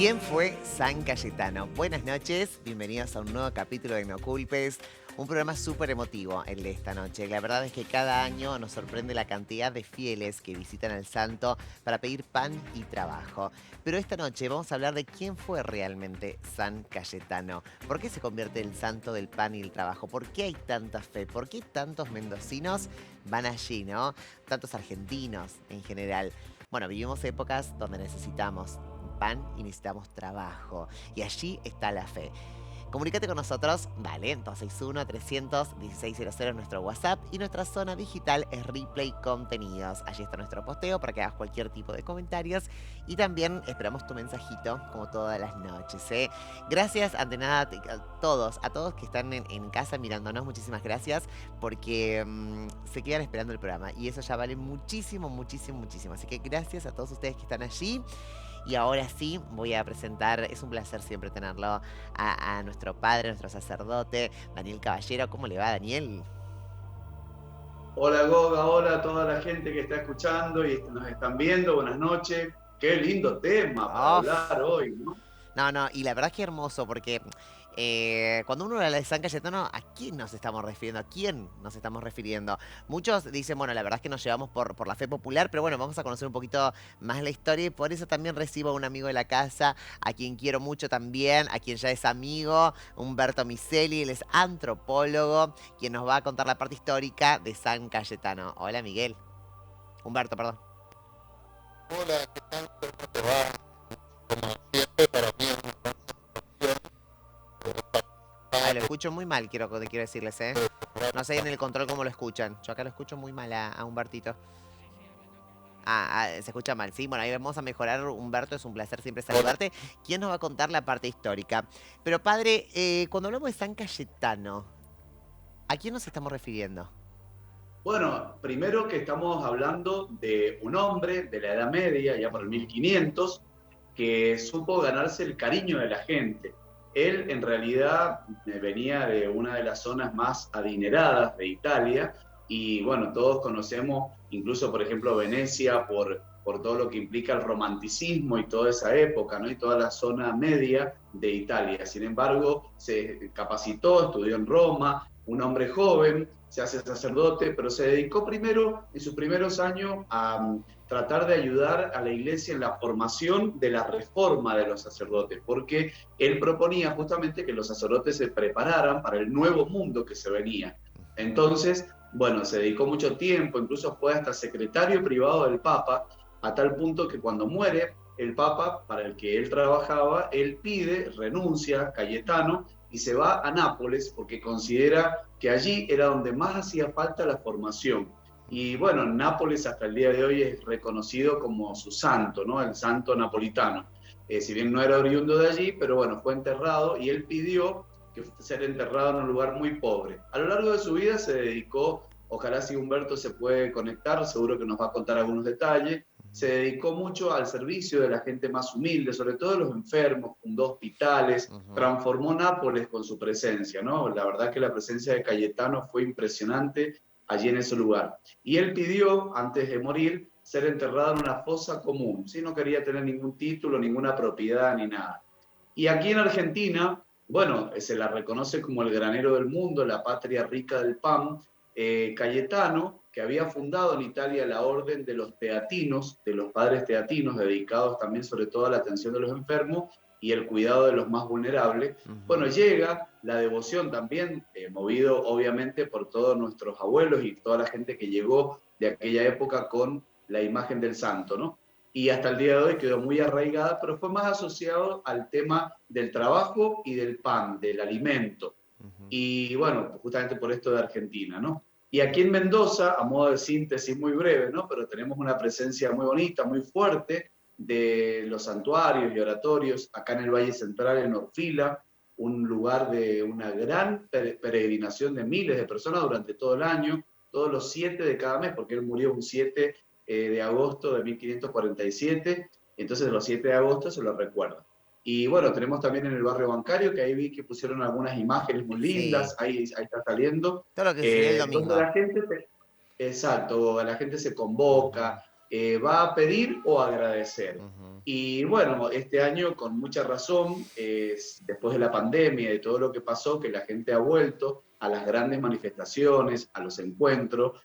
¿Quién fue San Cayetano? Buenas noches, bienvenidos a un nuevo capítulo de No Culpes, un programa súper emotivo el de esta noche. La verdad es que cada año nos sorprende la cantidad de fieles que visitan al santo para pedir pan y trabajo. Pero esta noche vamos a hablar de quién fue realmente San Cayetano. ¿Por qué se convierte en el santo del pan y el trabajo? ¿Por qué hay tanta fe? ¿Por qué tantos mendocinos van allí, no? Tantos argentinos en general. Bueno, vivimos épocas donde necesitamos pan y necesitamos trabajo. Y allí está la fe. Comunícate con nosotros, vale, 261-300-1600 es nuestro WhatsApp y nuestra zona digital es Replay Contenidos. Allí está nuestro posteo para que hagas cualquier tipo de comentarios y también esperamos tu mensajito como todas las noches, ¿eh? Gracias ante nada a todos que están en casa mirándonos, muchísimas gracias porque se quedan esperando el programa y eso ya vale muchísimo, muchísimo, muchísimo. Así que gracias a todos ustedes que están allí. Y ahora sí, voy a presentar, es un placer siempre tenerlo, a nuestro padre, nuestro sacerdote, Daniel Caballero. ¿Cómo le va, Daniel? Hola Goga, hola a toda la gente que está escuchando y nos están viendo, buenas noches. Qué lindo tema para Oh, hablar hoy, ¿no? no, no, y la verdad es que hermoso porque cuando uno habla de San Cayetano, ¿a quién nos estamos refiriendo? ¿A quién nos estamos refiriendo? Muchos dicen, bueno, la verdad es que nos llevamos por la fe popular, pero bueno, vamos a conocer un poquito más la historia y por eso también recibo a un amigo de la casa, a quien quiero mucho también, a quien ya es amigo, Humberto Miseli, él es antropólogo, quien nos va a contar la parte histórica de San Cayetano. Hola, Miguel. Humberto, perdón. Hola, ¿qué tal? ¿Cómo te va? Como siempre, para mí es una gran satisfacción poder Ay, participar lo escucho muy mal, quiero decirles, ¿eh? de No programas sé en tan el control cómo lo escuchan. Yo acá lo escucho muy mal a Humbertito. Se escucha mal, sí. Bueno, ahí vamos a mejorar. Humberto, es un placer siempre hola. saludarte. ¿Quién nos va a contar la parte histórica? Pero padre, cuando hablamos de San Cayetano, ¿a quién nos estamos refiriendo? Bueno, primero que estamos hablando de un hombre de la Edad Media, ya por el Ujú. 1500, que supo ganarse el cariño de la gente. Él en realidad venía de una de las zonas más adineradas de Italia y bueno, todos conocemos incluso, por ejemplo, Venecia por todo lo que implica el romanticismo y toda esa época, ¿no? Y toda la zona media de Italia. Sin embargo, se capacitó, estudió en Roma, un hombre joven, se hace sacerdote, pero se dedicó primero, en sus primeros años, a tratar de ayudar a la iglesia en la formación de la reforma de los sacerdotes, porque él proponía justamente que los sacerdotes se prepararan para el nuevo mundo que se venía. Entonces, bueno, se dedicó mucho tiempo, incluso fue hasta secretario privado del Papa, a tal punto que cuando muere el Papa, para el que él trabajaba, él pide, renuncia, Cayetano, y se va a Nápoles porque considera que allí era donde más hacía falta la formación. Y bueno, Nápoles hasta el día de hoy es reconocido como su santo, ¿no? El santo napolitano. Si bien no era oriundo de allí, pero bueno, fue enterrado y él pidió que ser enterrado en un lugar muy pobre. A lo largo de su vida se dedicó, ojalá si Humberto se puede conectar, seguro que nos va a contar algunos detalles, se dedicó mucho al servicio de la gente más humilde, sobre todo de los enfermos, fundó hospitales, Ujú. transformó Nápoles con su presencia, ¿no? La verdad que la presencia de Cayetano fue impresionante allí en ese lugar. Y él pidió, antes de morir, ser enterrado en una fosa común, ¿sí? No quería tener ningún título, ninguna propiedad ni nada. Y aquí en Argentina, bueno, se la reconoce como el granero del mundo, la patria rica del pan. Cayetano, que había fundado en Italia la orden de los teatinos, de los padres teatinos, dedicados también sobre todo a la atención de los enfermos y el cuidado de los más vulnerables. Bueno, Ujú. llega la devoción también, movido obviamente por todos nuestros abuelos y toda la gente que llegó de aquella época con la imagen del santo, ¿no? Y hasta el día de hoy quedó muy arraigada, pero fue más asociado al tema del trabajo y del pan, del alimento. Ujú. Y bueno, justamente por esto de Argentina, ¿no? Y aquí en Mendoza, a modo de síntesis muy breve, ¿no? Pero tenemos una presencia muy bonita, muy fuerte de los santuarios y oratorios, acá en el Valle Central, en Orfila, un lugar de una gran peregrinación de miles de personas durante todo el año, todos los 7 de cada mes, porque él murió un 7 de agosto de 1547, entonces los 7 de agosto se lo recuerda. Y bueno, tenemos también en el barrio bancario, que ahí vi que pusieron algunas imágenes muy Sí, lindas, ahí está saliendo, todo lo que enseñé el donde domingo. la gente, exacto, la gente se convoca, Ujú. va a pedir o agradecer. Ujú. Y bueno, este año con mucha razón, después de la pandemia y de todo lo que pasó, que la gente ha vuelto a las grandes manifestaciones, a los encuentros.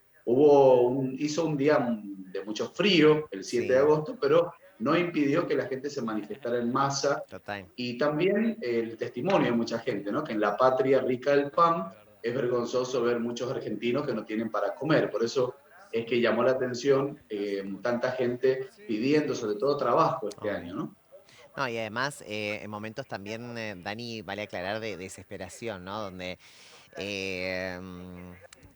Hizo un día de mucho frío, el 7 de Sí, agosto, pero no impidió que la gente se manifestara en masa. total. Y también el testimonio de mucha gente, ¿no? Que en la patria rica del pan es vergonzoso ver muchos argentinos que no tienen para comer. Por eso es que llamó la atención tanta gente pidiendo sobre todo trabajo este Obvio. año, ¿no? No, y además, en momentos también, Dani, vale aclarar de desesperación, ¿no? Donde eh, mm,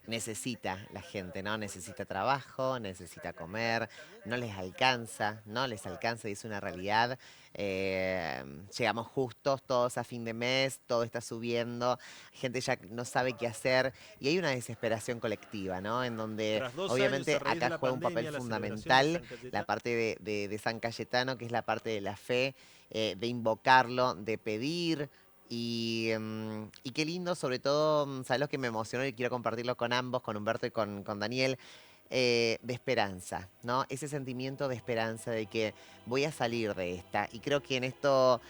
necesita la gente, ¿no? Necesita trabajo, necesita comer, no les alcanza, no les alcanza y es una realidad. Llegamos justos todos a fin de mes, todo está subiendo, gente ya no sabe qué hacer y hay una desesperación colectiva, ¿no? En donde Tras 2 años obviamente a raíz de acá la juega un papel pandemia, la celebración de fundamental San la Cayetano. parte de San Cayetano, que es la parte de la fe, de invocarlo, de pedir. Y qué lindo, sobre todo, ¿sabes lo que me emocionó y quiero compartirlo con ambos, con Humberto y con Daniel? De esperanza, ¿no? Ese sentimiento de esperanza de que voy a salir de esta. Y creo que en esto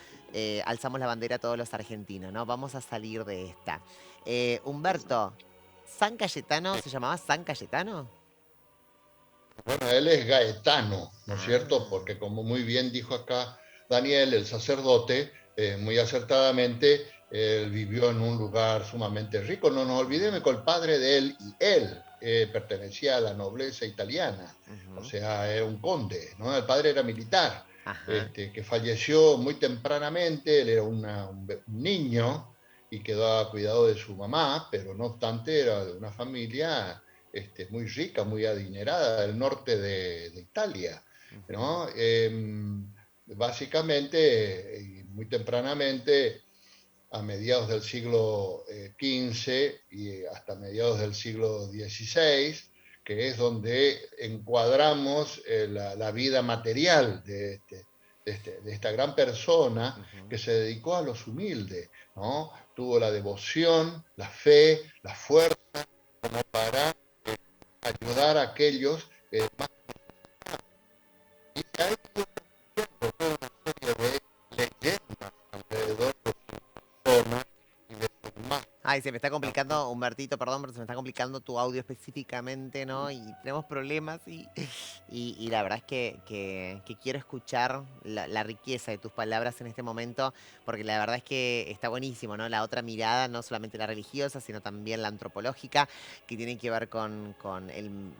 alzamos la bandera a todos los argentinos, ¿no? Vamos a salir de esta. Humberto, ¿San Cayetano se llamaba San Cayetano? Bueno, él es gaetano, ¿no es cierto? Ah, Porque como muy bien dijo acá Daniel, el sacerdote, muy acertadamente, él vivió en un lugar sumamente rico. No nos olvidemos que el padre de él y él pertenecía a la nobleza italiana, o ujú, sea, era un conde, ¿no? El padre era militar, ajá. que falleció muy tempranamente, él era un niño y quedó a cuidado de su mamá, pero no obstante era de una familia muy rica, muy adinerada del norte de Italia, Ujú. ¿no? Básicamente, muy tempranamente, a mediados del siglo XV y hasta mediados del siglo XVI, que es donde encuadramos la vida material de esta gran persona Ujú. que se dedicó a los humildes, ¿no? Tuvo la devoción, la fe, la fuerza como para ayudar a aquellos más. Y hay toda una serie de leyendas alrededor de su persona y de su imagen. Ay, se me está complicando, Humbertito, perdón, pero se me está complicando tu audio específicamente, ¿no? Y tenemos problemas y la verdad es que quiero escuchar la riqueza de tus palabras en este momento, porque la verdad es que está buenísimo, ¿no? La otra mirada, no solamente la religiosa, sino también la antropológica, que tiene que ver con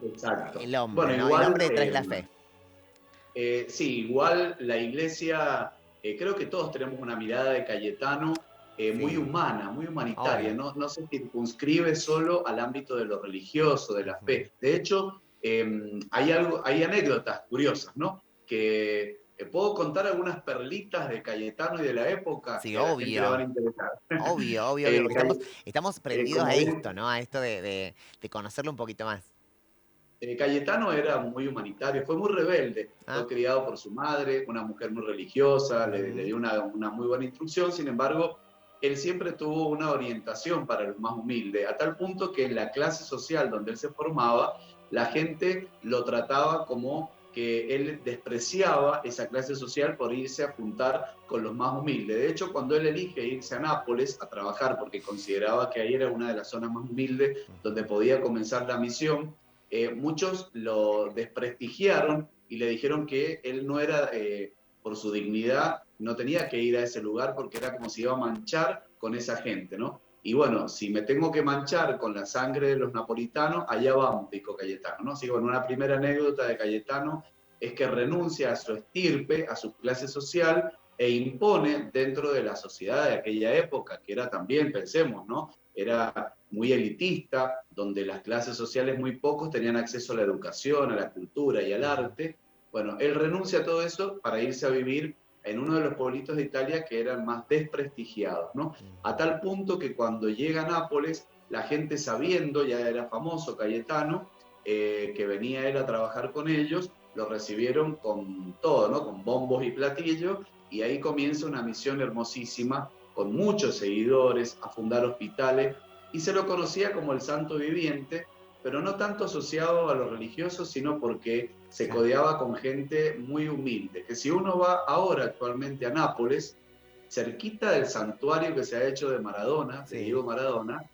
Exacto. el hombre, Bueno, ¿no? El igual, hombre detrás de la fe. sí, igual la iglesia, creo que todos tenemos una mirada de Cayetano muy Sí, humana, muy humanitaria, obvio. no, no se circunscribe solo al ámbito de lo religioso, de la Ujú. fe. De hecho, hay anécdotas curiosas, ¿no? Que puedo contar algunas perlitas de Cayetano y de la época Sí, que a la gente le van a obvio. interesar. Obvio, obvio, obvio, porque Caye- estamos prendidos como a bien esto, ¿no? A esto de conocerlo un poquito más. Cayetano era muy humanitario, fue muy rebelde, Ah, fue criado por su madre, una mujer muy religiosa, le ujú, dio una muy buena instrucción, sin embargo, él siempre tuvo una orientación para los más humildes, a tal punto que en la clase social donde él se formaba, la gente lo trataba como que él despreciaba esa clase social por irse a juntar con los más humildes. De hecho, cuando él elige irse a Nápoles a trabajar, porque consideraba que ahí era una de las zonas más humildes donde ujú, podía comenzar la misión, muchos lo desprestigiaron y le dijeron que él no era, por su dignidad, no tenía que ir a ese lugar porque era como si iba a manchar con esa gente, ¿no? Y bueno, si me tengo que manchar con la sangre de los napolitanos, allá vamos, dijo Cayetano, ¿no? Así que bueno, una primera anécdota de Cayetano es que renuncia a su estirpe, a su clase social, e impone dentro de la sociedad de aquella época, que era también, pensemos, ¿no? Era muy elitista, donde las clases sociales muy pocos tenían acceso a la educación, a la cultura y al ujú, arte. Bueno, él renuncia a todo eso para irse a vivir en uno de los pueblitos de Italia que eran más desprestigiados, ¿no? A ujú. tal punto que cuando llega a Nápoles, la gente sabiendo, ya era famoso Cayetano, que venía él a trabajar con ellos, lo recibieron con todo, ¿no? Con bombos y platillos, y ahí comienza una misión hermosísima, con muchos seguidores, a fundar hospitales, y se lo conocía como el santo viviente, pero no tanto asociado a lo religioso, sino porque se codeaba con gente muy humilde. Que si uno va ahora actualmente a Nápoles, cerquita del santuario que se ha hecho de Maradona, de Diego Maradona,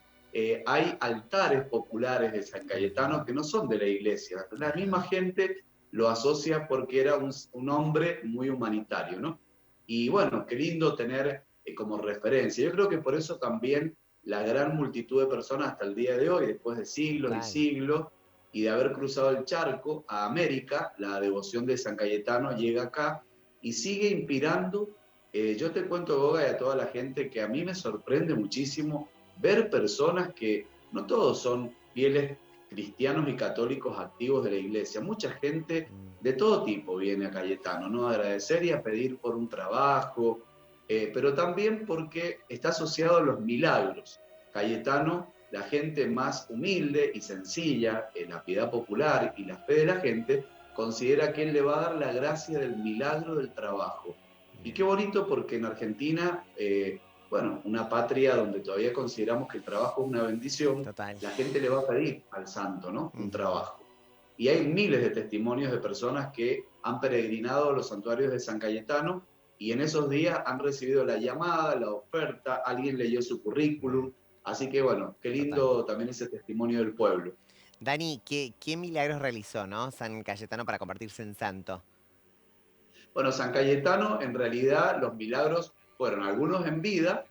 hay altares populares de San Cayetano que no son de la iglesia. La misma gente lo asocia porque era un hombre muy humanitario, ¿no? Y bueno, qué lindo tener como referencia. Yo creo que por eso también la gran multitud de personas hasta el día de hoy, después de siglos y siglos, y de haber cruzado el charco a América, la devoción de San Cayetano llega acá y sigue inspirando. Yo te cuento, Goga, y a toda la gente que a mí me sorprende muchísimo ver personas que no todos son fieles cristianos y católicos activos de la iglesia. Mucha gente de todo tipo viene a Cayetano, ¿no? A agradecer y a pedir por un trabajo, pero también porque está asociado a los milagros. Cayetano, la gente más humilde y sencilla, en la piedad popular y la fe de la gente, considera que él le va a dar la gracia del milagro del trabajo. Y qué bonito porque en Argentina, bueno, una patria donde todavía consideramos que el trabajo es una bendición, la gente le va a pedir al santo, ¿no? Un trabajo. Y hay miles de testimonios de personas que han peregrinado a los santuarios de San Cayetano y en esos días han recibido la llamada, la oferta, alguien leyó su currículum. Así que bueno, qué lindo también ese testimonio del pueblo. Dani, ¿qué milagros realizó, no? San Cayetano para convertirse en santo. Bueno, San Cayetano, en realidad, los milagros fueron algunos en vida,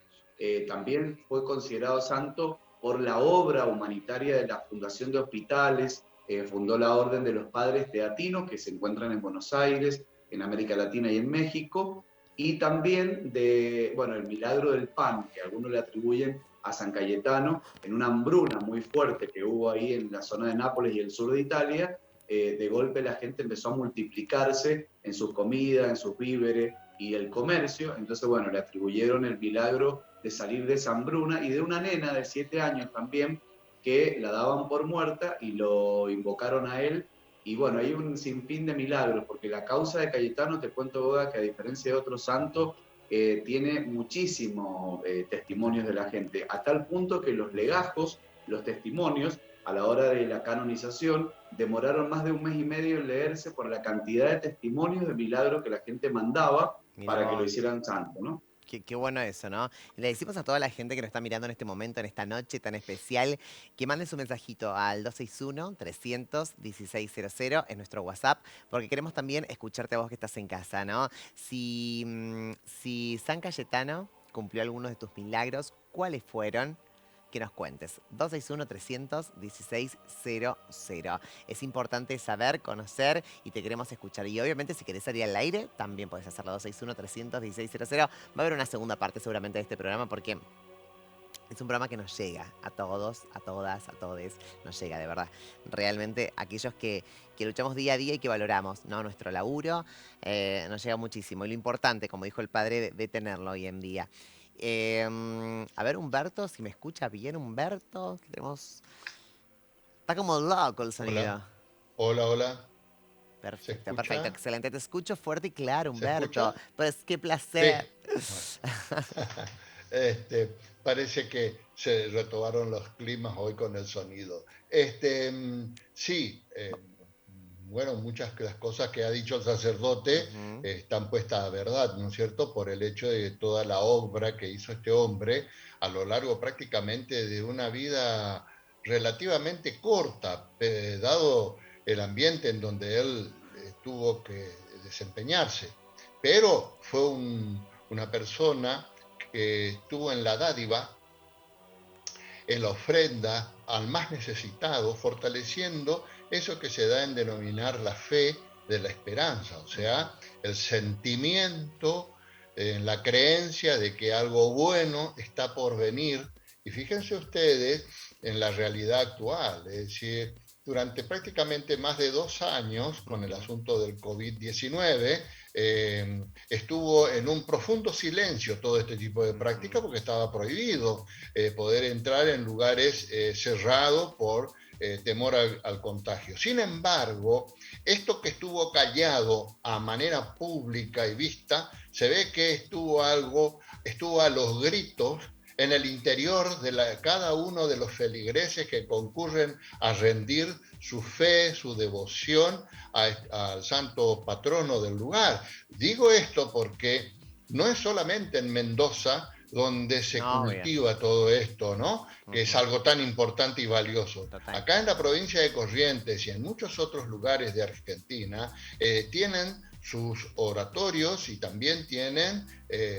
también fue considerado santo por la obra humanitaria de la Fundación de Hospitales, fundó la Orden de los Padres Teatinos, que se encuentran en Buenos Aires, en América Latina y en México, y también el milagro del pan, que algunos le atribuyen a San Cayetano, en una hambruna muy fuerte que hubo ahí en la zona de Nápoles y el sur de Italia. De golpe la gente empezó a multiplicarse en sus comidas, en sus víveres y el comercio. Entonces, bueno, le atribuyeron el milagro de salir de esa hambruna y de una nena de 7 años también que la daban por muerta y lo invocaron a él. Y bueno, hay un sinfín de milagros, porque la causa de Cayetano, te cuento, Boga, que a diferencia de otros santos, tiene muchísimos testimonios de la gente, a tal punto que los legajos, los testimonios, a la hora de la canonización, demoraron más de 1 mes y medio en leerse por la cantidad de testimonios de milagros que la gente mandaba para que lo hicieran santo, ¿no? Qué bueno eso, ¿no? Le decimos a toda la gente que nos está mirando en este momento, en esta noche tan especial, que mande su mensajito al 261-300-1600 en nuestro WhatsApp, porque queremos también escucharte a vos que estás en casa, ¿no? Si San Cayetano cumplió algunos de tus milagros, ¿cuáles fueron? Que nos cuentes. 261-300-1600. Es importante saber, conocer y te queremos escuchar. Y obviamente si querés salir al aire, también podés hacerlo. 261-300-1600. Va a haber una segunda parte seguramente de este programa porque es un programa que nos llega a todos, a todas, a todes. Nos llega, de verdad. Realmente aquellos que luchamos día a día y que valoramos, ¿no? Nuestro laburo, nos llega muchísimo. Y lo importante, como dijo el padre, de tenerlo hoy en día. A ver, Humberto, si me escucha bien, Humberto. Está como loco el sonido. Hola, hola. Perfecto, perfecto, excelente. Te escucho fuerte y claro, Humberto. Pues qué placer. Sí. Parece que se retomaron los climas hoy con el sonido. Bueno, muchas de las cosas que ha dicho el sacerdote están puestas a verdad, ¿no es cierto? Por el hecho de toda la obra que hizo este hombre a lo largo prácticamente de una vida relativamente corta, dado el ambiente en donde él tuvo que desempeñarse. Pero fue una persona que estuvo en la dádiva, en la ofrenda al más necesitado, fortaleciendo eso que se da en denominar la fe de la esperanza, o sea, el sentimiento, la creencia de que algo bueno está por venir. Y fíjense ustedes en la realidad actual, es decir, durante prácticamente más de 2 años, con el asunto del COVID-19, estuvo en un profundo silencio todo este tipo de prácticas porque estaba prohibido poder entrar en lugares cerrados por temor al contagio. Sin embargo, esto que estuvo callado a manera pública y vista, se ve que estuvo a los gritos en el interior de cada uno de los feligreses que concurren a rendir su fe, su devoción al santo patrono del lugar. Digo esto porque no es solamente en Mendoza donde se cultiva todo esto, ¿no? Que es algo tan importante y valioso. Total. Acá en la provincia de Corrientes y en muchos otros lugares de Argentina tienen sus oratorios y también tienen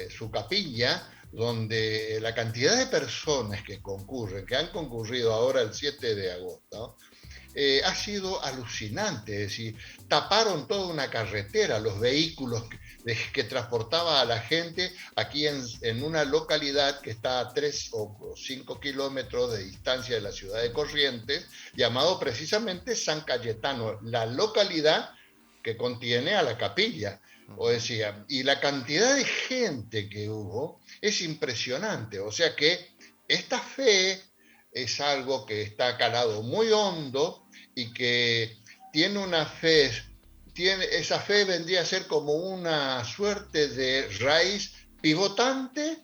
su capilla, donde la cantidad de personas que concurren, que han concurrido ahora el 7 de agosto, ha sido alucinante. Es decir, taparon toda una carretera, los vehículos que transportaba a la gente aquí en una localidad que está a 3 o 5 kilómetros de distancia de la ciudad de Corrientes, llamado precisamente San Cayetano, la localidad que contiene a la capilla. O decía, y la cantidad de gente que hubo es impresionante. O sea que esta fe es algo que está calado muy hondo y que tiene una fe, esa fe vendría a ser como una suerte de raíz pivotante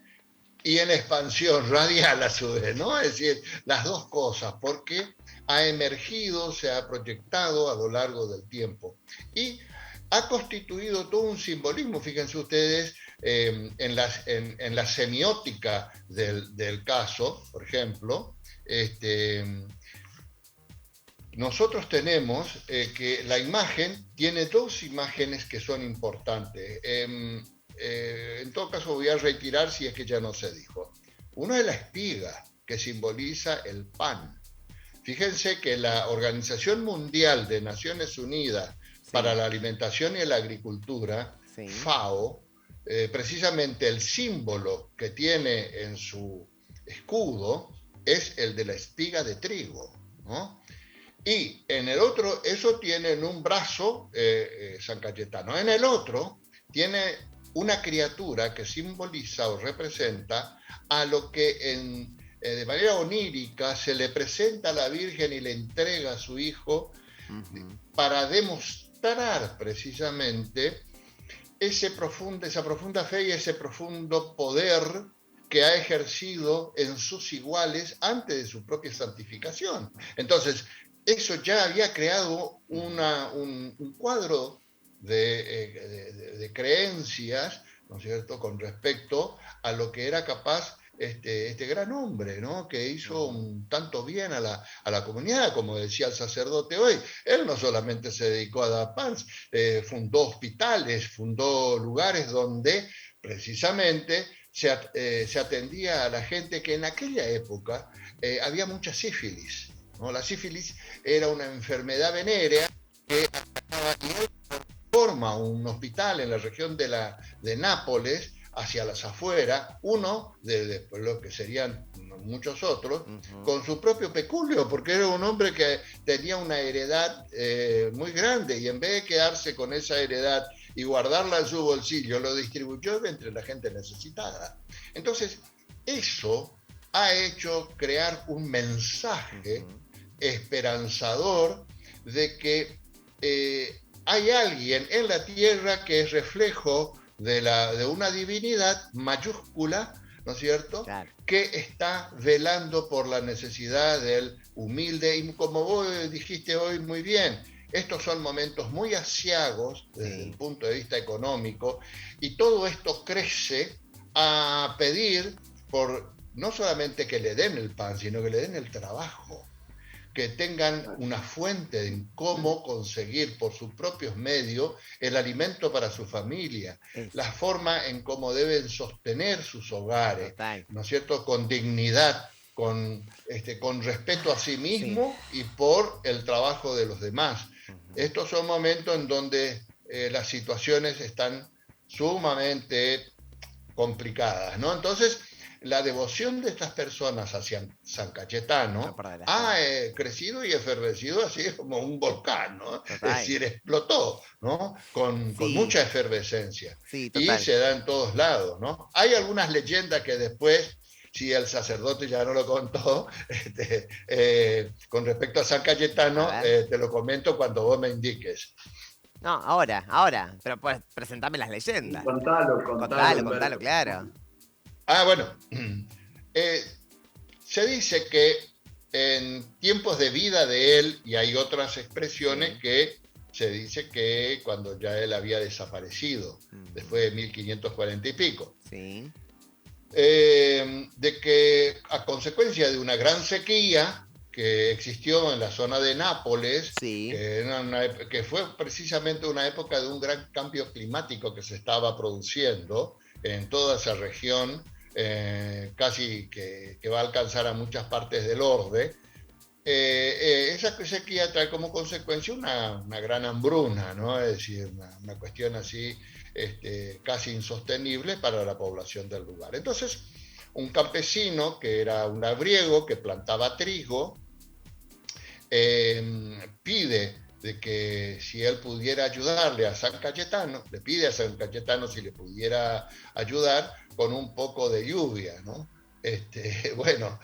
y en expansión radial a su vez, ¿no? Es decir, las dos cosas, porque ha emergido, se ha proyectado a lo largo del tiempo y ha constituido todo un simbolismo. Fíjense ustedes en la semiótica del caso, por ejemplo, nosotros tenemos que la imagen tiene dos imágenes que son importantes. En todo caso voy a retirar si es que ya no se dijo. Uno es la espiga, que simboliza el pan. Fíjense que la Organización Mundial de Naciones Unidas para la Alimentación y la Agricultura, FAO, precisamente el símbolo que tiene en su escudo es el de la espiga de trigo, ¿no? Y en el otro, eso tiene en un brazo San Cayetano. En el otro tiene una criatura que simboliza o representa a lo que de manera onírica se le presenta a la Virgen y le entrega a su hijo para demostrar precisamente esa profunda fe y ese profundo poder que ha ejercido en sus iguales antes de su propia santificación. Entonces, eso ya había creado un cuadro de creencias, ¿no es cierto?, con respecto a lo que era capaz este gran hombre, ¿no?, que hizo un tanto bien a la comunidad, como decía el sacerdote hoy. Él no solamente se dedicó a dar pan, fundó hospitales, fundó lugares donde precisamente se atendía a la gente que en aquella época había mucha sífilis, ¿no? La sífilis era una enfermedad venérea que atacaba, y él forma un hospital en la región de Nápoles, hacia las afueras, uno de lo que serían muchos otros, con su propio peculio, porque era un hombre que tenía una heredad muy grande, y en vez de quedarse con esa heredad y guardarla en su bolsillo, lo distribuyó entre la gente necesitada. Entonces, eso ha hecho crear un mensaje esperanzador de que hay alguien en la tierra que es reflejo de una divinidad mayúscula, ¿no es cierto?, claro, que está velando por la necesidad del humilde. Y como vos dijiste hoy muy bien, estos son momentos muy aciagos desde el punto de vista económico, y todo esto crece a pedir por no solamente que le den el pan, sino que le den el trabajo, que tengan una fuente en cómo conseguir por sus propios medios el alimento para su familia, la forma en cómo deben sostener sus hogares, ¿no es cierto?, con dignidad, con respeto a sí mismo y por el trabajo de los demás. Estos son momentos en donde las situaciones están sumamente complicadas, ¿no? Entonces, la devoción de estas personas hacia San Cayetano ha crecido y efervescido así como un volcán, ¿no? Es decir, explotó, ¿no?, con mucha efervescencia. Y se da en todos lados, ¿no? Hay algunas leyendas que después, si el sacerdote ya no lo contó, con respecto a San Cayetano, te lo comento cuando vos me indiques. No, ahora, pero pues presentame las leyendas. Contalo, Contalo, claro. Bueno, Eh, Se dice que en tiempos de vida de él, y hay otras expresiones que se dice que cuando ya él había desaparecido, después de 1540 y pico, Sí. de que a consecuencia de una gran sequía que existió en la zona de Nápoles, Sí. que fue precisamente una época de un gran cambio climático que se estaba produciendo en toda esa región, casi que va a alcanzar a muchas partes del orbe. Esa sequía trae como consecuencia una gran hambruna, ¿no? Es decir, una cuestión así casi insostenible para la población del lugar. Entonces, un campesino que era un labriego, que plantaba trigo, pide de que si él pudiera ayudarle a San Cayetano, le pide a San Cayetano si le pudiera ayudar con un poco de lluvia, ¿no? Bueno,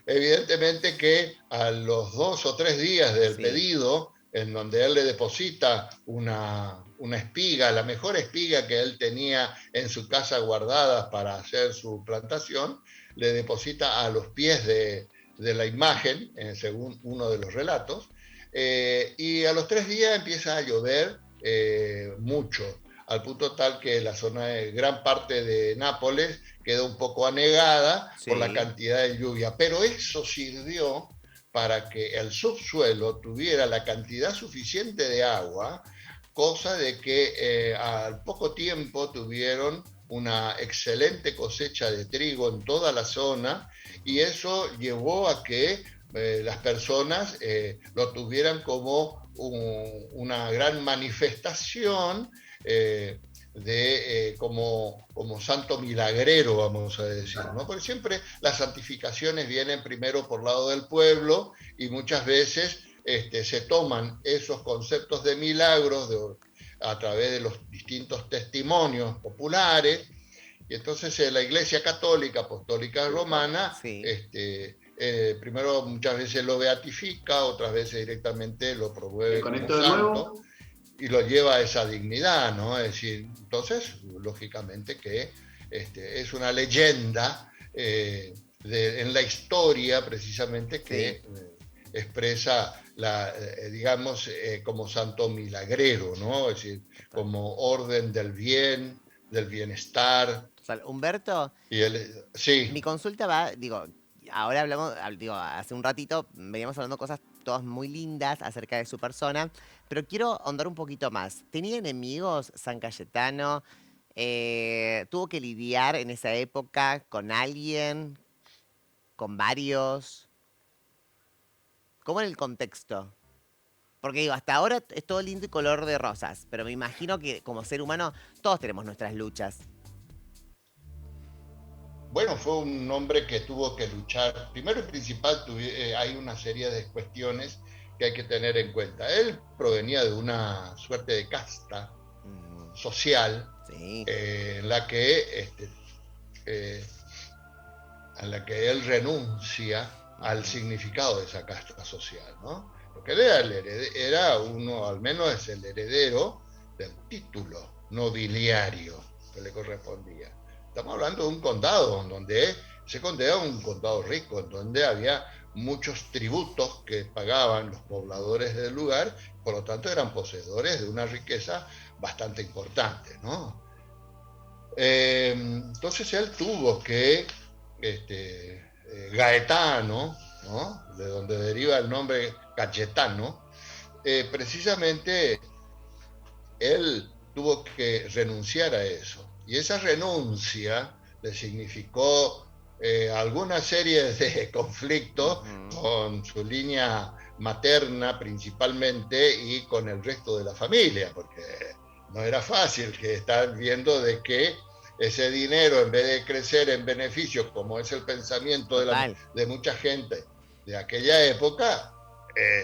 evidentemente que a los 2 o 3 días del pedido, en donde él le deposita una espiga, la mejor espiga que él tenía en su casa guardada para hacer su plantación, le deposita a los pies de la imagen, según uno de los relatos, y a los 3 días empieza a llover mucho, al punto tal que la zona de gran parte de Nápoles quedó un poco anegada por la cantidad de lluvia. Pero eso sirvió para que el subsuelo tuviera la cantidad suficiente de agua, cosa de que al poco tiempo tuvieron una excelente cosecha de trigo en toda la zona, y eso llevó a que las personas lo tuvieran como una gran manifestación como santo milagrero, vamos a decir, ¿no? Porque siempre las santificaciones vienen primero por lado del pueblo, y muchas veces se toman esos conceptos de milagros a través de los distintos testimonios populares, y entonces la Iglesia Católica Apostólica Romana primero muchas veces lo beatifica, otras veces directamente lo promueve como santo y lo lleva a esa dignidad, ¿no? Es decir, entonces, lógicamente que es una leyenda en la historia precisamente que expresa digamos, como santo milagrero, ¿no? Es decir, como orden del bien, del bienestar. Humberto, sí. Mi consulta va, ahora hablamos, hace un ratito veníamos hablando cosas todas muy lindas acerca de su persona, pero quiero ahondar un poquito más. ¿Tenía enemigos San Cayetano? ¿Tuvo que lidiar en esa época con alguien? ¿Con varios? ¿Cómo en el contexto? Porque hasta ahora es todo lindo y color de rosas, pero me imagino que como ser humano todos tenemos nuestras luchas. Bueno, fue un hombre que tuvo que luchar. Primero y principal, hay una serie de cuestiones que hay que tener en cuenta. Él provenía de una suerte de casta social en la que él renuncia al significado de esa casta social, ¿no? Porque él era uno, al menos es el heredero del título nobiliario que le correspondía. Estamos hablando de un condado, donde ese condado era un condado rico, en donde había muchos tributos que pagaban los pobladores del lugar, por lo tanto eran poseedores de una riqueza bastante importante, ¿no? Entonces él tuvo que, Gaetano, ¿no? De donde deriva el nombre Cayetano, precisamente él tuvo que renunciar a eso. Y esa renuncia le significó alguna serie de conflictos con su línea materna principalmente y con el resto de la familia, porque no era fácil que estar viendo de que ese dinero, en vez de crecer en beneficio, como es el pensamiento de mucha gente de aquella época,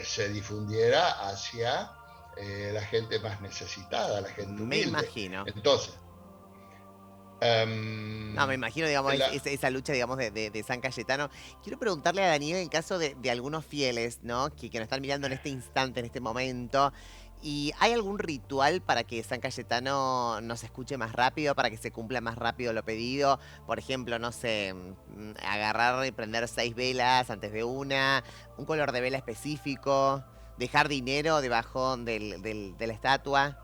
se difundiera hacia la gente más necesitada, la gente humilde. Me imagino. Entonces, no, me imagino, digamos, esa lucha, digamos, de San Cayetano. Quiero preguntarle a Daniel, en el caso de algunos fieles, ¿no? Que nos están mirando en este instante, en este momento, ¿Y hay algún ritual para que San Cayetano nos escuche más rápido, para que se cumpla más rápido lo pedido? Por ejemplo, no sé, agarrar y prender 6 velas antes de una, un color de vela específico, dejar dinero debajo de la estatua.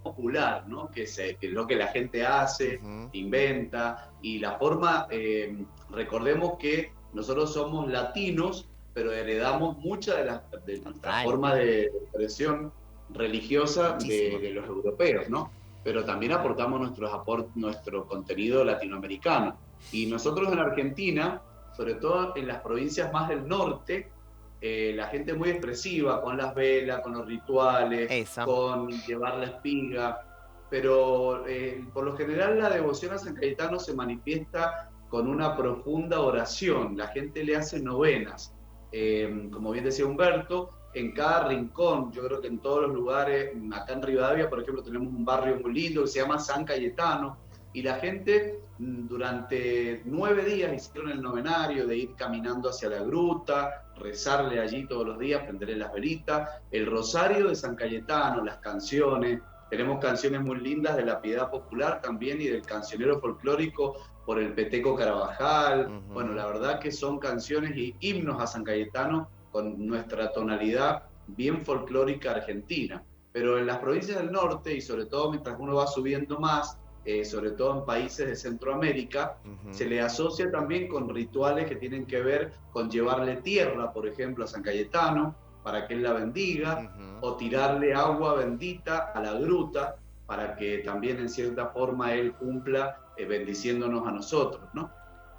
Popular, ¿no? Que es lo que la gente hace, Ujú. inventa, y la forma, recordemos que nosotros somos latinos, pero heredamos mucha de nuestra Total, forma de expresión religiosa muchísimo. de los europeos, ¿no? Pero también aportamos nuestro contenido latinoamericano. Y nosotros en Argentina, sobre todo en las provincias más del norte, la gente es muy expresiva con las velas, con los rituales, Eso. con llevar la espiga, pero por lo general la devoción a San Cayetano se manifiesta con una profunda oración, la gente le hace novenas, como bien decía Humberto, en cada rincón, yo creo que en todos los lugares, acá en Rivadavia, por ejemplo, tenemos un barrio muy lindo que se llama San Cayetano, y la gente durante 9 días hicieron el novenario de ir caminando hacia la gruta, rezarle allí todos los días, prenderle las velitas, el rosario de San Cayetano, las canciones. Tenemos canciones muy lindas de la piedad popular también y del cancionero folclórico por el Peteco Carabajal. Bueno, Ujú. la verdad que son canciones y himnos a San Cayetano con nuestra tonalidad bien folclórica argentina. Pero en las provincias del norte y sobre todo mientras uno va subiendo más, sobre todo en países de Centroamérica, se Ujú. le asocia también con rituales que tienen que ver con llevarle tierra, por ejemplo, a San Cayetano, para que él la bendiga, Ujú. o tirarle agua bendita a la gruta, para que también en cierta forma él cumpla bendiciéndonos a nosotros, ¿no?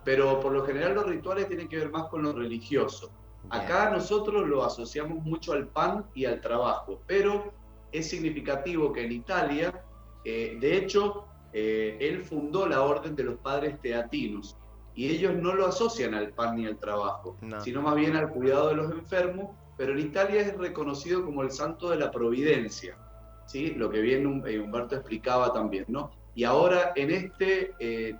Pero por lo general los rituales tienen que ver más con lo religioso. Bien. Acá nosotros lo asociamos mucho al pan y al trabajo, pero es significativo que en Italia, de hecho, él fundó la Orden de los Padres Teatinos y ellos no lo asocian al pan ni al trabajo, No. sino más bien al cuidado de los enfermos, pero en Italia es reconocido como el santo de la providencia, ¿sí? Lo que bien Humberto explicaba también, ¿no? Y ahora en este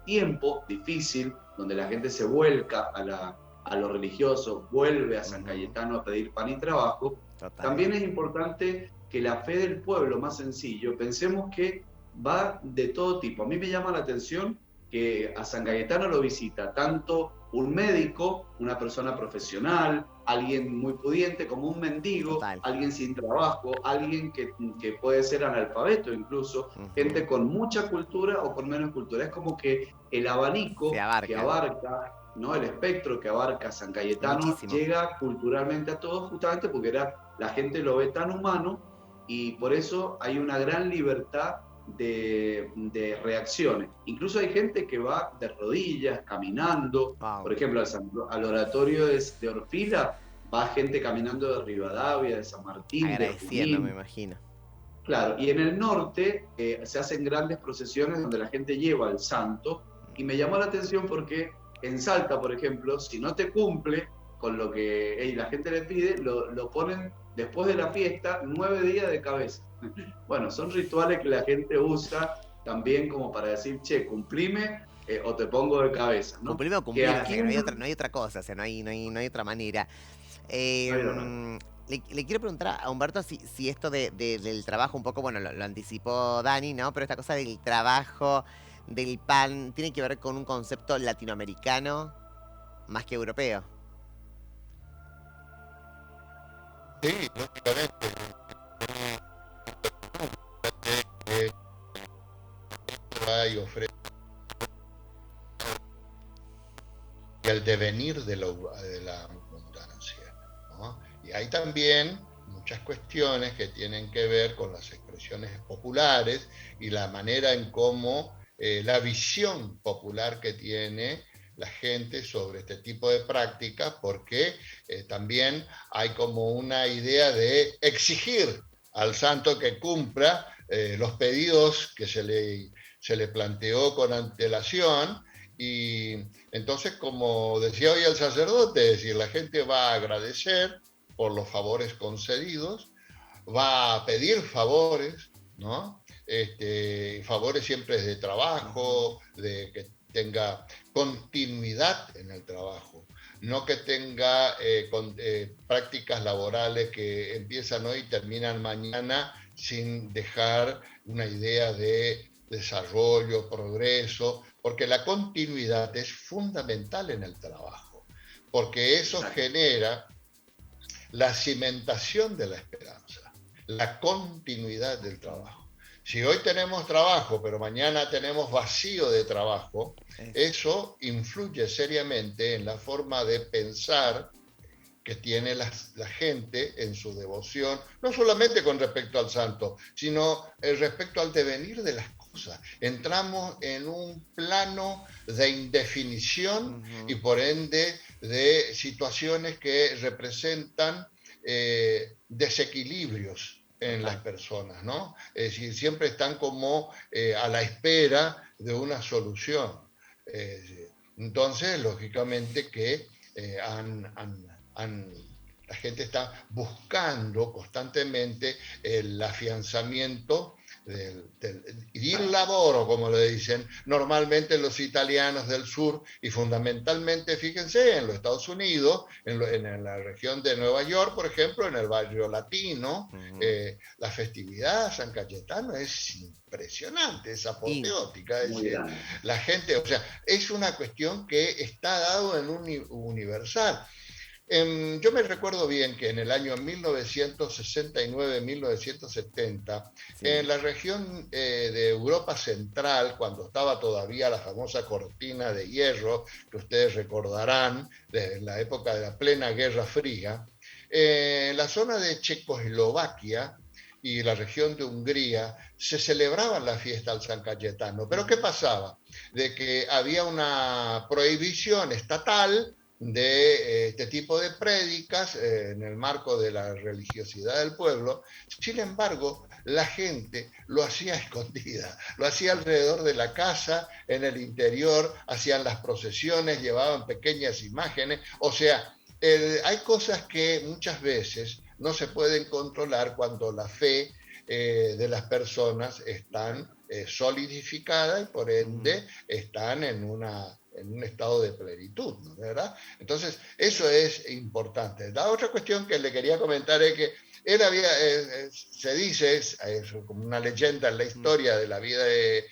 tiempo difícil, donde la gente se vuelca a lo religioso, vuelve a San Ujú. Cayetano a pedir pan y trabajo, Total. también es importante que la fe del pueblo, más sencillo, pensemos que va de todo tipo. A mí me llama la atención que a San Cayetano lo visita tanto un médico, una persona profesional, alguien muy pudiente, como un mendigo, Total. alguien sin trabajo, alguien que puede ser analfabeto incluso, gente Ujú. con mucha cultura o con menos cultura. Es como que el Se abanico que abarca. abarca, ¿no? El espectro que abarca San Cayetano Muchísimo. llega culturalmente a todos justamente porque la gente lo ve tan humano y por eso hay una gran libertad de reacciones. Incluso hay gente que va de rodillas, caminando. Wow. Por ejemplo, al oratorio de Orfila va gente caminando de Rivadavia, de San Martín, de Agradeciendo, me Junín. imagino. Claro, y en el norte se hacen grandes procesiones donde la gente lleva al santo. Y me llamó la atención porque en Salta, por ejemplo, si no te cumple con lo que la gente le pide, lo ponen después de la fiesta 9 días de cabeza. Bueno, son rituales que la gente usa también como para decir, che, cumplime o te pongo de cabeza, ¿no? Cumplime o Que cumplime, o sea aquí que no hay otra cosa, o sea, no hay otra manera. no hay otra. Le quiero preguntar a Humberto si esto del trabajo un poco, bueno, lo anticipó Dani, ¿no? Pero esta cosa del trabajo, del pan, tiene que ver con un concepto latinoamericano más que europeo. Sí, lógicamente, que hay ofrece el devenir de la abundancia, ¿no? Y hay también muchas cuestiones que tienen que ver con las expresiones populares y la manera en cómo la visión popular que tiene la gente sobre este tipo de prácticas, porque también hay como una idea de exigir al santo que cumpla los pedidos que se le planteó con antelación. Y entonces, como decía hoy el sacerdote, es decir, la gente va a agradecer por los favores concedidos, va a pedir favores, ¿no? Favores siempre de Ujú. trabajo, de que tenga continuidad en el trabajo. no que tenga prácticas laborales que empiezan hoy y terminan mañana sin dejar una idea de desarrollo, progreso, porque la continuidad es fundamental en el trabajo, porque eso genera la cimentación de la esperanza, la continuidad del trabajo. Si hoy tenemos trabajo, pero mañana tenemos vacío de trabajo, eso influye seriamente en la forma de pensar que tiene la gente en su devoción, no solamente con respecto al santo, sino respecto al devenir de las cosas. Entramos en un plano de indefinición y por ende de situaciones que representan desequilibrios en las personas, ¿no? Es decir, siempre están como a la espera de una solución. Entonces, lógicamente que la gente está buscando constantemente el afianzamiento il lavoro, como le dicen normalmente los italianos del sur, y fundamentalmente, fíjense, en los Estados Unidos, en la región de Nueva York, por ejemplo, en el barrio latino, la festividad San Cayetano es impresionante, es apoteótica, es decir, la gente, o sea, es una cuestión que está dado en un universal. Yo me recuerdo bien que en el año 1969-1970, en la región de Europa Central, cuando estaba todavía la famosa cortina de hierro, que ustedes recordarán, de la época de la plena Guerra Fría, en la zona de Checoslovaquia y la región de Hungría se celebraba la fiesta al San Cayetano. Pero ¿qué pasaba? De que había una prohibición estatal de este tipo de prédicas en el marco de la religiosidad del pueblo. Sin embargo, la gente lo hacía escondida, lo hacía alrededor de la casa, en el interior, hacían las procesiones, llevaban pequeñas imágenes, o sea, hay cosas que muchas veces no se pueden controlar cuando la fe de las personas están solidificada y por ende están en un estado de plenitud, ¿no? ¿Verdad? Entonces, eso es importante. La otra cuestión que le quería comentar es que él había, se dice, es como una leyenda en la historia de la vida de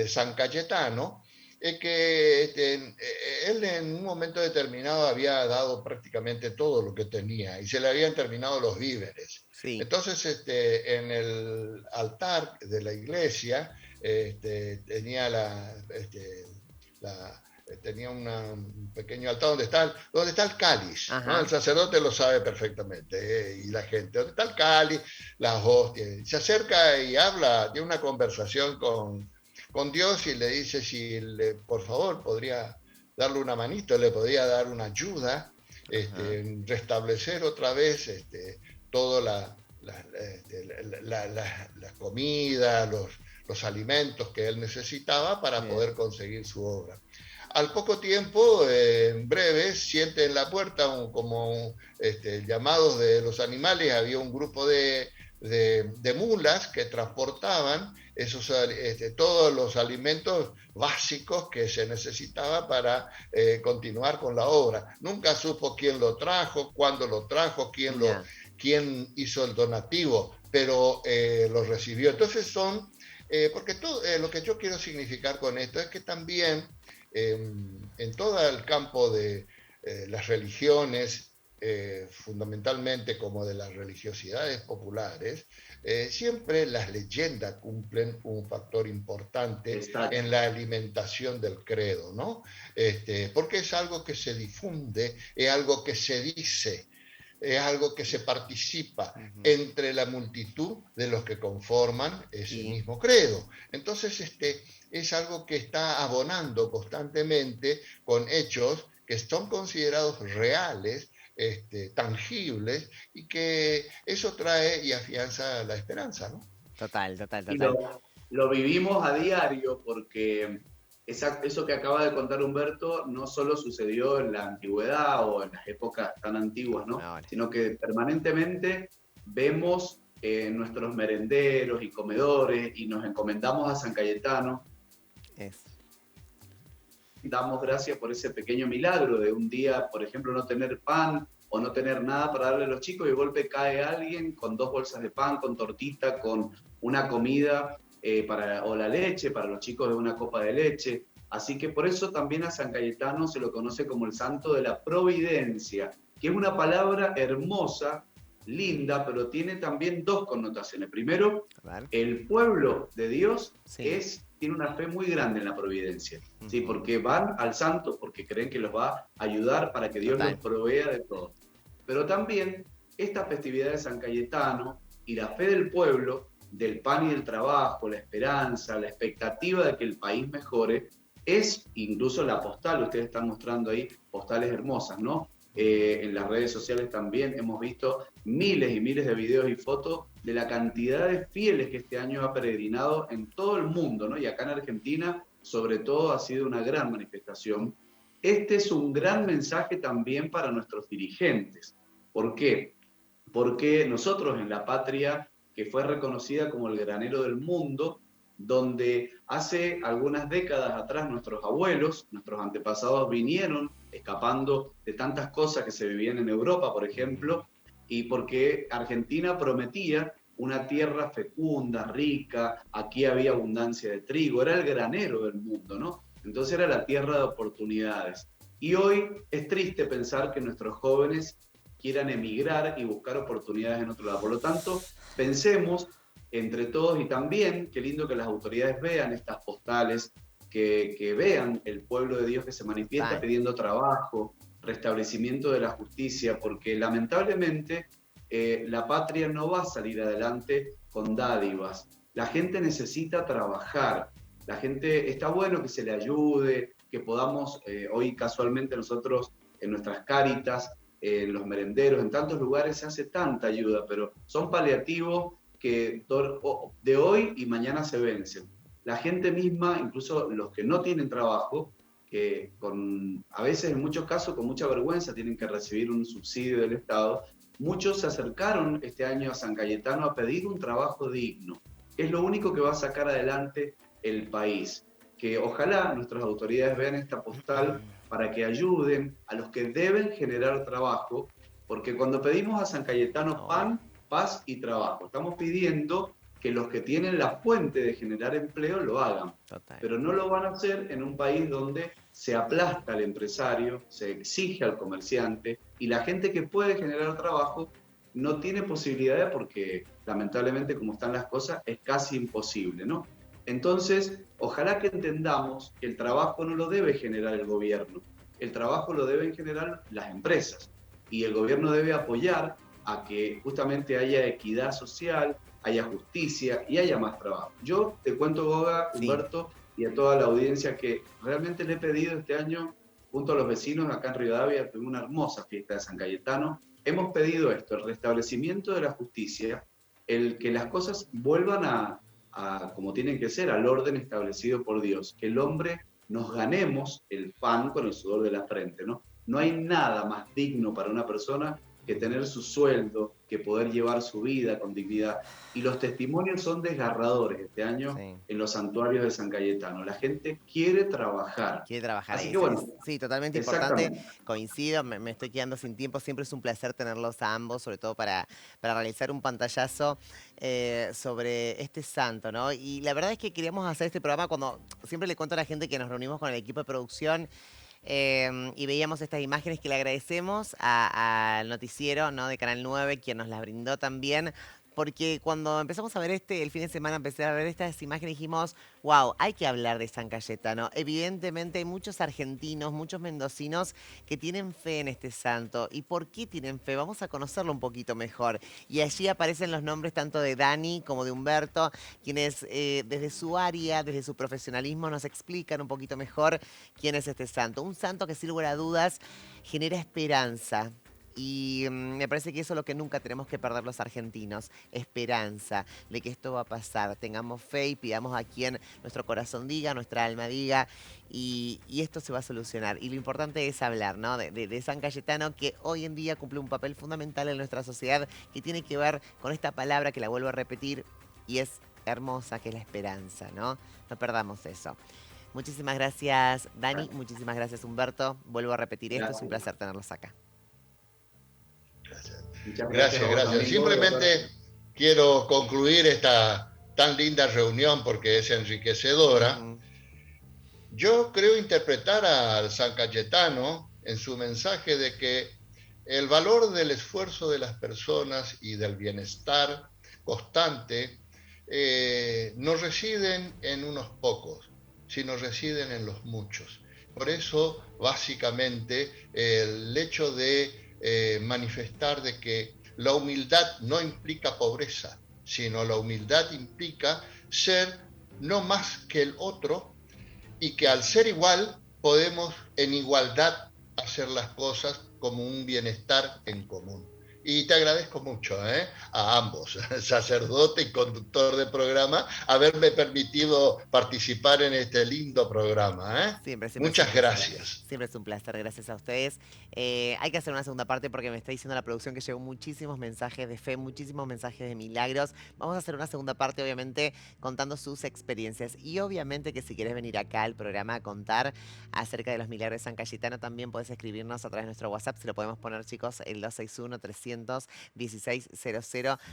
San Cayetano, es que él en un momento determinado había dado prácticamente todo lo que tenía y se le habían terminado los víveres. Sí. Entonces, en el altar de la iglesia tenía tenía un pequeño altar donde está el cáliz, ¿no? El sacerdote lo sabe perfectamente, y la gente, donde está el cáliz, las hostias, se acerca y habla, tiene una conversación con Dios y le dice si por favor podría darle una manito, le podría dar una ayuda, restablecer otra vez toda la comida, los alimentos que él necesitaba para poder conseguir su obra. Al poco tiempo, en breve, siente en la puerta llamados de los animales. Había un grupo de mulas que transportaban todos los alimentos básicos que se necesitaba para continuar con la obra. Nunca supo quién lo trajo, cuándo lo trajo, quién hizo el donativo, pero lo recibió. Entonces porque todo lo que yo quiero significar con esto es que también en todo el campo de las religiones, fundamentalmente como de las religiosidades populares, siempre las leyendas cumplen un factor importante en la alimentación del credo, ¿no? Porque es algo que se difunde, es algo que se dice, es algo que se participa entre la multitud de los que conforman ese mismo credo. Entonces, es algo que está abonando constantemente con hechos que son considerados reales, tangibles, y que eso trae y afianza la esperanza, ¿no? Total. Y lo vivimos a diario porque eso que acaba de contar Humberto no solo sucedió en la antigüedad o en las épocas tan antiguas, ¿no? Sino que permanentemente vemos nuestros merenderos y comedores y nos encomendamos a San Cayetano. damos gracias por ese pequeño milagro de un día, por ejemplo, no tener pan o no tener nada para darle a los chicos y de golpe cae alguien con 2 bolsas de pan, con tortita, con una comida o la leche para los chicos de una copa de leche. Así que por eso también a San Cayetano se lo conoce como el santo de la providencia, que es una palabra hermosa, linda, pero tiene también dos connotaciones. Primero, el pueblo de Dios tiene una fe muy grande en la providencia, ¿sí? Porque van al santo porque creen que los va a ayudar para que Dios los provea de todo. Pero también esta festividad de San Cayetano y la fe del pueblo, del pan y del trabajo, la esperanza, la expectativa de que el país mejore, es incluso la postal. Ustedes están mostrando ahí postales hermosas, ¿no? En las redes sociales también hemos visto miles y miles de videos y fotos de la cantidad de fieles que este año ha peregrinado en todo el mundo, ¿no? Y acá en Argentina, sobre todo, ha sido una gran manifestación. Este es un gran mensaje también para nuestros dirigentes. ¿Por qué? Porque nosotros en la patria, que fue reconocida como el granero del mundo, donde hace algunas décadas atrás nuestros abuelos, nuestros antepasados vinieron escapando de tantas cosas que se vivían en Europa, por ejemplo, y porque Argentina prometía una tierra fecunda, rica, aquí había abundancia de trigo, era el granero del mundo, ¿no? Entonces era la tierra de oportunidades. Y hoy es triste pensar que nuestros jóvenes quieran emigrar y buscar oportunidades en otro lado. Por lo tanto, pensemos entre todos, y también qué lindo que las autoridades vean estas postales, que vean el pueblo de Dios que se manifiesta pidiendo trabajo, restablecimiento de la justicia, porque lamentablemente la patria no va a salir adelante con dádivas. La gente necesita trabajar, la gente, está bueno que se le ayude, que podamos, hoy casualmente nosotros en nuestras cáritas, en los merenderos, en tantos lugares se hace tanta ayuda, pero son paliativos que de hoy y mañana se vencen. La gente misma, incluso los que no tienen trabajo, que a veces en muchos casos con mucha vergüenza tienen que recibir un subsidio del Estado, muchos se acercaron este año a San Cayetano a pedir un trabajo digno. Es lo único que va a sacar adelante el país. Que ojalá nuestras autoridades vean esta postal para que ayuden a los que deben generar trabajo, porque cuando pedimos a San Cayetano pan, paz y trabajo, estamos pidiendo que los que tienen la fuente de generar empleo lo hagan. Pero no lo van a hacer en un país donde se aplasta al empresario, se exige al comerciante y la gente que puede generar trabajo no tiene posibilidades porque lamentablemente como están las cosas es casi imposible, ¿no? Entonces, ojalá que entendamos que el trabajo no lo debe generar el gobierno, el trabajo lo deben generar las empresas y el gobierno debe apoyar a que justamente haya equidad social, haya justicia y haya más trabajo. Yo te cuento, Goga, Humberto, y a toda la audiencia que realmente le he pedido este año, junto a los vecinos acá en Rivadavia, tuvimos una hermosa fiesta de San Cayetano, hemos pedido esto, el restablecimiento de la justicia, el que las cosas vuelvan a como tienen que ser, al orden establecido por Dios, que el hombre nos ganemos el pan con el sudor de la frente, ¿no? No hay nada más digno para una persona que tener su sueldo, que poder llevar su vida con dignidad. Y los testimonios son desgarradores este año en los santuarios de San Cayetano. La gente quiere trabajar. Quiere trabajar. Así que bueno, sí, totalmente importante. Coincido, me estoy quedando sin tiempo. Siempre es un placer tenerlos a ambos, sobre todo para realizar un pantallazo sobre este santo, ¿no? Y la verdad es que queríamos hacer este programa cuando siempre le cuento a la gente que nos reunimos con el equipo de producción. Y veíamos estas imágenes que le agradecemos al noticiero, ¿no?, de Canal 9, quien nos las brindó también, porque cuando empezamos a ver el fin de semana empecé a ver estas imágenes y dijimos, wow, hay que hablar de San Cayetano. Evidentemente hay muchos argentinos, muchos mendocinos que tienen fe en este santo. ¿Y por qué tienen fe? Vamos a conocerlo un poquito mejor. Y allí aparecen los nombres tanto de Dani como de Humberto, quienes desde su área, desde su profesionalismo, nos explican un poquito mejor quién es este santo. Un santo que sin lugar a dudas genera esperanza. Y me parece que eso es lo que nunca tenemos que perder los argentinos, esperanza de que esto va a pasar. Tengamos fe y pidamos a quien nuestro corazón diga, nuestra alma diga, y esto se va a solucionar. Y lo importante es hablar, ¿no?, de San Cayetano, que hoy en día cumple un papel fundamental en nuestra sociedad, que tiene que ver con esta palabra que la vuelvo a repetir, y es hermosa, que es la esperanza, ¿no? No perdamos eso. Muchísimas gracias, Dani. Muchísimas gracias, Humberto. Vuelvo a repetir esto, es un Gracias. placer tenerlos acá. Gracias. Muchas gracias a Gracias, vos gracias. también, Goyo. Simplemente quiero concluir esta tan linda reunión porque es enriquecedora. Ujú. Yo creo interpretar al San Cayetano en su mensaje de que el valor del esfuerzo de las personas y del bienestar constante no residen en unos pocos, sino residen en los muchos. Por eso, básicamente, el hecho de manifestar de que la humildad no implica pobreza, sino la humildad implica ser no más que el otro, y que al ser igual podemos en igualdad hacer las cosas como un bienestar en común. Y te agradezco mucho a ambos, sacerdote y conductor de programa, haberme permitido participar en este lindo programa. Siempre, siempre es un Muchas placer. gracias. Siempre es un placer, gracias a ustedes. Hay que hacer una segunda parte porque me está diciendo la producción que llegó muchísimos mensajes de fe, muchísimos mensajes de milagros. Vamos a hacer una segunda parte, obviamente, contando sus experiencias. Y obviamente que si quieres venir acá al programa a contar acerca de los milagros de San Cayetano, también puedes escribirnos a través de nuestro WhatsApp. Se lo podemos poner, chicos, el 261-300-1600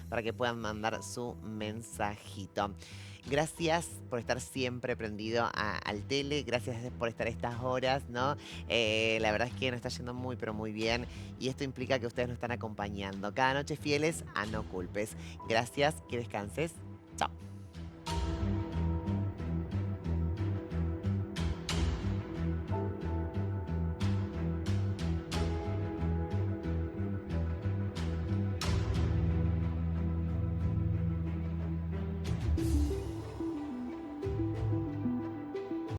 para que puedan mandar su mensajito. Gracias por estar siempre prendido al tele, gracias por estar estas horas, ¿no? La verdad es que nos está yendo muy, pero muy bien y esto implica que ustedes nos están acompañando. Cada noche fieles a No Culpes. Gracias, que descanses. Chao.